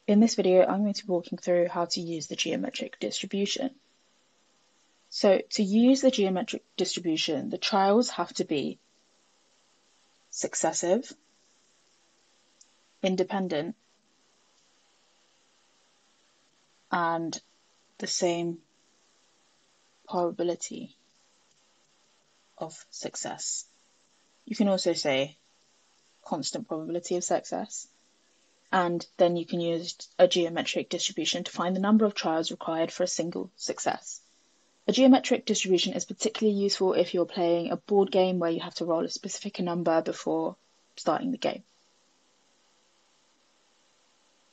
In this video, I'm going to be walking through how to use the geometric distribution. So to use the geometric distribution, the trials have to be successive, independent, and the same probability of success. You can also say constant probability of success. And then you can use a geometric distribution to find the number of trials required for a single success. A geometric distribution is particularly useful if you're playing a board game where you have to roll a specific number before starting the game.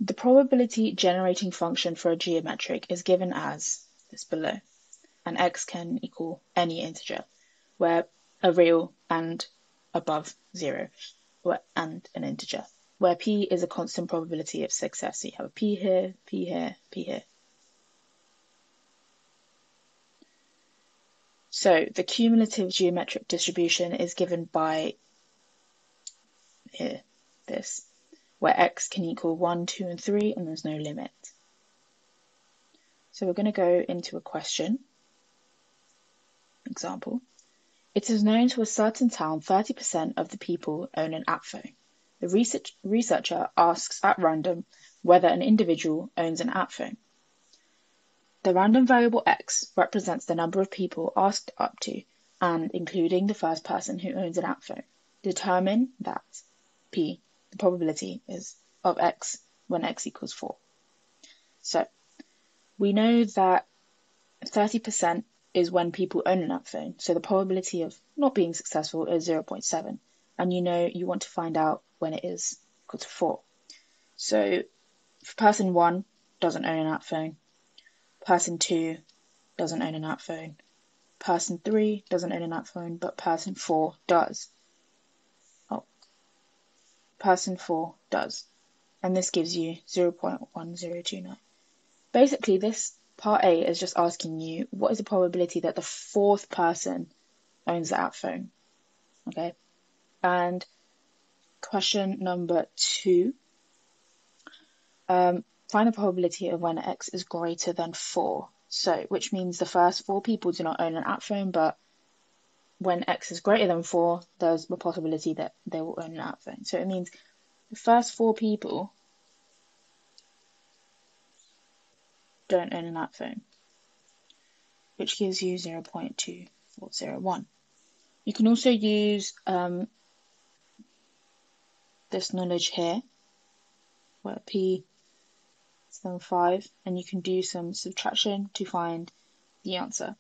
The probability generating function for a geometric is given as this below, and x can equal any integer, where a real and above 0, and an integer, where p is a constant probability of success. So you have a p here, p here, p here. So the cumulative geometric distribution is given by here, this, where x can equal 1, 2, and 3, and there's no limit. So we're going to go into a question. Example. It is known to a certain town 30% of the people own an app phone. The researcher asks at random whether an individual owns an app phone. The random variable x represents the number of people asked up to, and including the first person who owns an app phone. Determine that p, the probability is of x when x equals 4. So we know that 30% is when people own an app phone, so the probability of not being successful is 0.7, and you know you want to find out when it is equal to 4. So if person 1 doesn't own an app phone, person 2 doesn't own an app phone, person 3 doesn't own an app phone, but person 4 does. Person 4 does, and this gives you 0.1029. Basically, this part A is just asking you what is the probability that the fourth person owns the app phone. Okay, and question number 2, find the probability of when x is greater than 4. So, which means the first 4 people do not own an app phone, but when x is greater than 4, there's a possibility that they will own an app phone. So it means the first 4 people don't own an app phone, which gives you 0.2401. You can also use this knowledge here, where p is than 5, and you can do some subtraction to find the answer.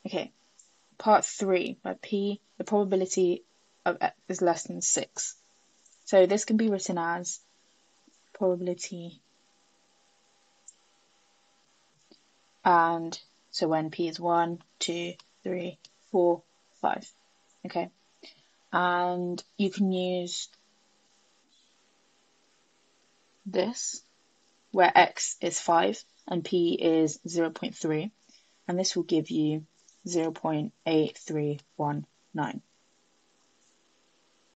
Okay, part 3, where p, the probability of x is less than 6. So this can be written as probability, and so when p is 1, 2, 3, 4, 5. Okay, and you can use this, where x is 5 and p is 0.3, and this will give you 0.8319.